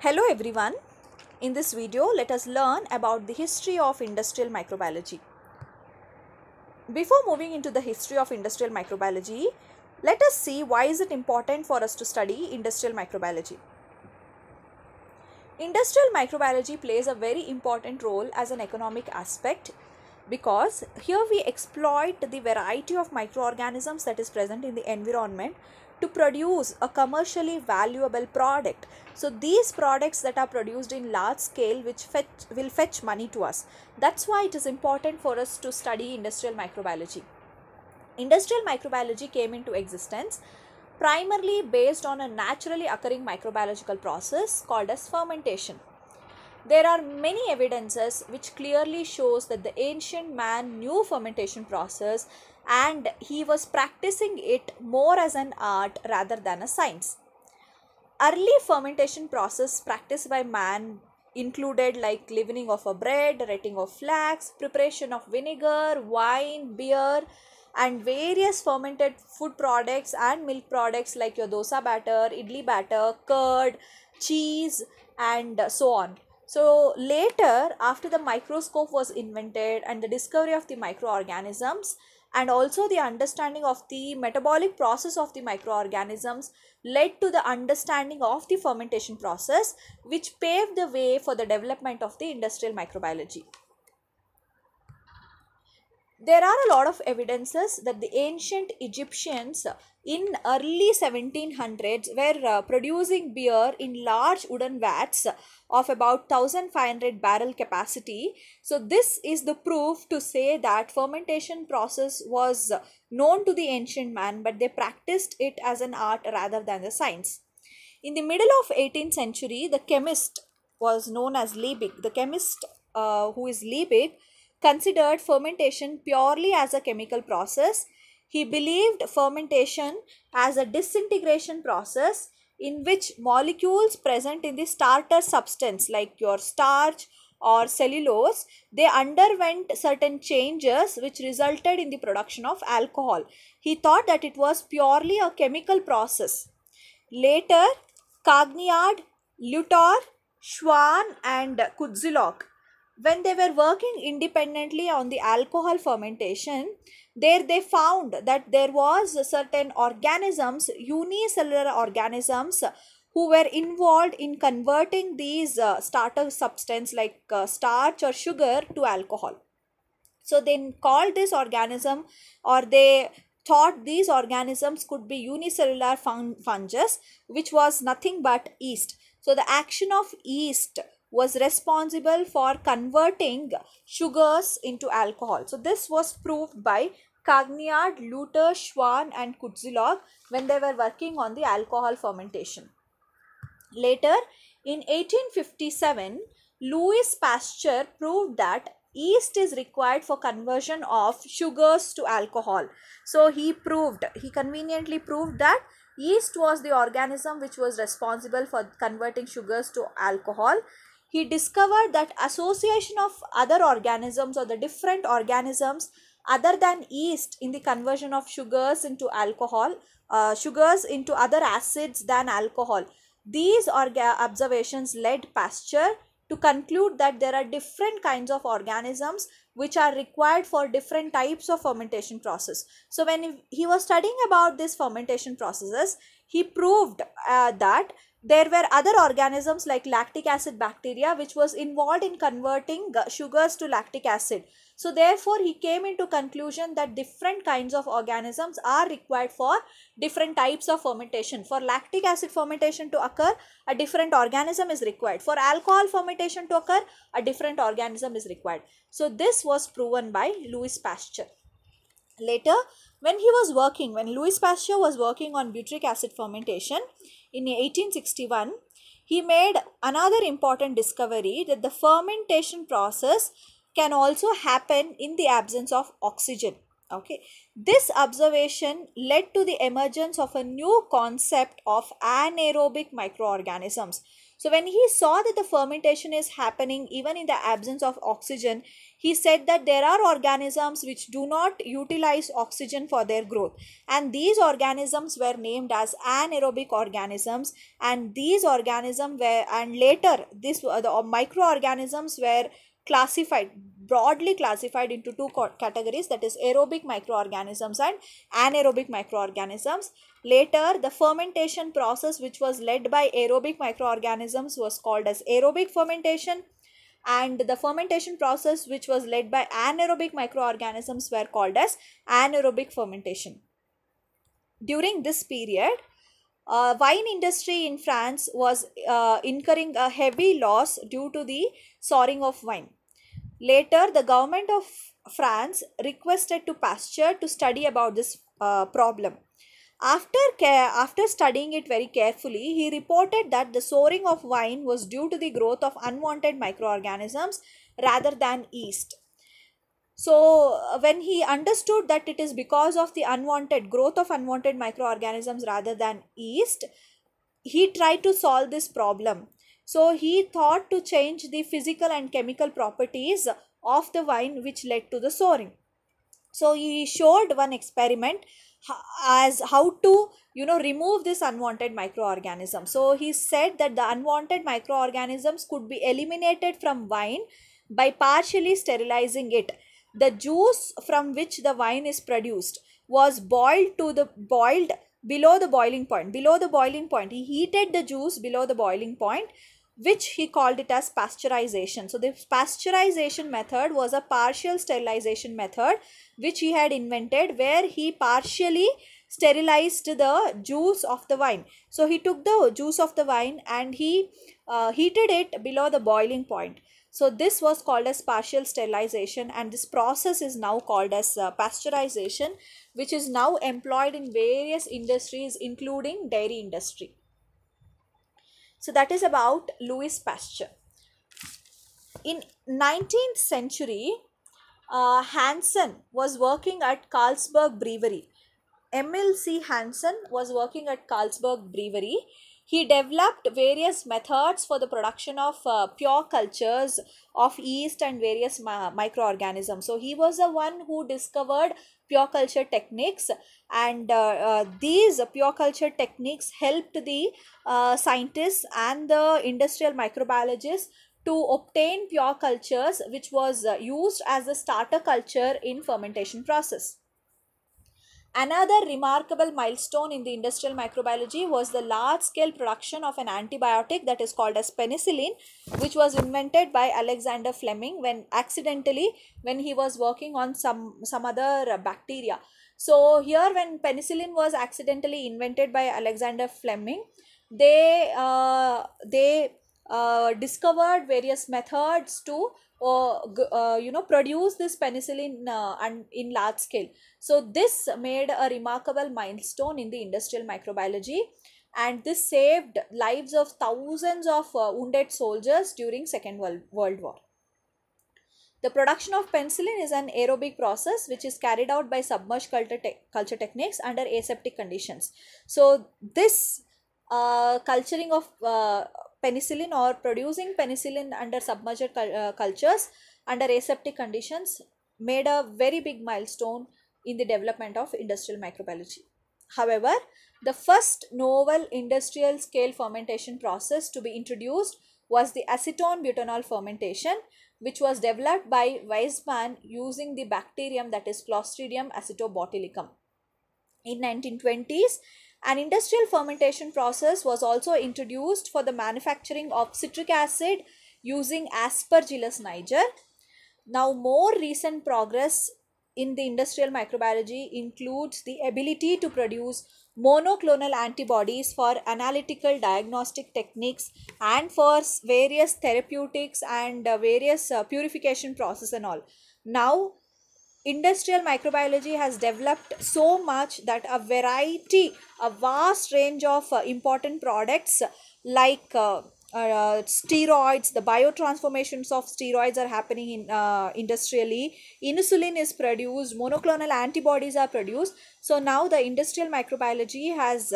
Hello everyone. In this video, let us learn about the history of industrial microbiology. Before moving into the history of industrial microbiology, let us see why is it important for us to study industrial microbiology. Industrial microbiology plays a very important role as an economic aspect because here we exploit the variety of microorganisms that is present in the environment to produce a commercially valuable product. So these products that are produced in large scale will fetch money to us. That's why it is important for us to study industrial microbiology. Industrial microbiology came into existence primarily based on a naturally occurring microbiological process called as fermentation. There are many evidences which clearly shows that the ancient man knew fermentation process and he was practicing it more as an art rather than a science. Early fermentation process practiced by man included like leavening of a bread, retting of flax, preparation of vinegar, wine, beer and various fermented food products and milk products like your dosa batter, idli batter, curd, cheese and so on. So later, after the microscope was invented and the discovery of the microorganisms and also the understanding of the metabolic process of the microorganisms led to the understanding of the fermentation process, which paved the way for the development of the industrial microbiology. There are a lot of evidences that the ancient Egyptians in early 1700s were producing beer in large wooden vats of about 1500 barrel capacity. So this is the proof to say that fermentation process was known to the ancient man, but they practiced it as an art rather than a science. In the middle of 18th century, the chemist was known as Liebig. The chemist who is Liebig considered fermentation purely as a chemical process. He believed fermentation as a disintegration process in which molecules present in the starter substance like your starch or cellulose, they underwent certain changes which resulted in the production of alcohol. He thought that it was purely a chemical process. Later, Cagnard, Luthor, Schwann and Kutzilok, when they were working independently on the alcohol fermentation, there they found that there was certain organisms, unicellular organisms, who were involved in converting these starter substance like starch or sugar to alcohol. So they called this organism, or they thought these organisms could be unicellular fungus, which was nothing but yeast. So the action of yeast was responsible for converting sugars into alcohol. So this was proved by Cagnard, Luthor, Schwann and Kutzilok when they were working on the alcohol fermentation. Later, in 1857, Louis Pasteur proved that yeast is required for conversion of sugars to alcohol. So he conveniently proved that yeast was the organism which was responsible for converting sugars to alcohol. He discovered that association of other organisms or the different organisms other than yeast in the conversion of sugars into alcohol, sugars into other acids than alcohol. These observations led Pasteur to conclude that there are different kinds of organisms which are required for different types of fermentation process. So when he was studying about these fermentation processes, he proved that there were other organisms like lactic acid bacteria which was involved in converting sugars to lactic acid. So therefore he came into conclusion that different kinds of organisms are required for different types of fermentation. For lactic acid fermentation to occur, a different organism is required. For alcohol fermentation to occur, a different organism is required. So this was proven by Louis Pasteur. Later, when Louis Pasteur was working on butyric acid fermentation in 1861, he made another important discovery that the fermentation process can also happen in the absence of oxygen. Okay, this observation led to the emergence of a new concept of anaerobic microorganisms. So, when he saw that the fermentation is happening even in the absence of oxygen, he said that there are organisms which do not utilize oxygen for their growth, and these organisms were named as anaerobic organisms. And these organisms were, and later this the microorganisms were classified, broadly classified into two categories, that is aerobic microorganisms and anaerobic microorganisms. Later the fermentation process which was led by aerobic microorganisms was called as aerobic fermentation, and the fermentation process which was led by anaerobic microorganisms were called as anaerobic fermentation. During this period, wine industry in France was incurring a heavy loss due to the souring of wine. Later, the government of France requested to Pasteur to study about this problem. After studying it very carefully, he reported that the souring of wine was due to the growth of unwanted microorganisms rather than yeast. So, when he understood that it is because of the unwanted growth of unwanted microorganisms rather than yeast, he tried to solve this problem. So, he thought to change the physical and chemical properties of the wine which led to the souring. So, he showed one experiment as how to remove this unwanted microorganism. So, he said that the unwanted microorganisms could be eliminated from wine by partially sterilizing it. The juice from which the wine is produced was boiled below the boiling point. Below the boiling point, he heated the juice below the boiling point, which he called it as pasteurization. So the pasteurization method was a partial sterilization method which he had invented, where he partially sterilized the juice of the wine. So he took the juice of the wine and he heated it below the boiling point. So this was called as partial sterilization, and this process is now called as pasteurization, which is now employed in various industries including dairy industry. So that is about Louis Pasteur. In 19th century, Hansen was working at Carlsberg Brewery. Emil C. Hansen was working at Carlsberg Brewery. He developed various methods for the production of pure cultures of yeast and various microorganisms. So he was the one who discovered pure culture techniques, and these pure culture techniques helped the scientists and the industrial microbiologists to obtain pure cultures, which was used as a starter culture in fermentation process. Another remarkable milestone in the industrial microbiology was the large-scale production of an antibiotic that is called as penicillin, which was invented by Alexander Fleming when he was working on some other bacteria. So here, when penicillin was accidentally invented by Alexander Fleming, they discovered various methods to produce this penicillin and in large scale. So this made a remarkable milestone in the industrial microbiology, and this saved lives of thousands of wounded soldiers during Second World War. The production of penicillin is an aerobic process which is carried out by submerged culture techniques under aseptic conditions. So this culturing of penicillin, or producing penicillin under submerged cultures under aseptic conditions, made a very big milestone in the development of industrial microbiology. However, the first novel industrial scale fermentation process to be introduced was the acetone butanol fermentation, which was developed by Weizmann using the bacterium that is Clostridium acetobotulicum. In 1920s, an industrial fermentation process was also introduced for the manufacturing of citric acid using Aspergillus niger. Now, more recent progress in the industrial microbiology includes the ability to produce monoclonal antibodies for analytical diagnostic techniques and for various therapeutics and various purification process and all. Now, industrial microbiology has developed so much that a vast range of important products like steroids, the biotransformations of steroids are happening in industrially. Insulin is produced, monoclonal antibodies are produced. So now the industrial microbiology has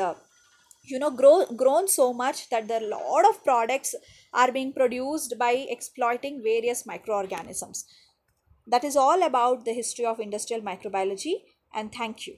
grown so much that there are a lot of products are being produced by exploiting various microorganisms. That is all about the history of industrial microbiology, and thank you.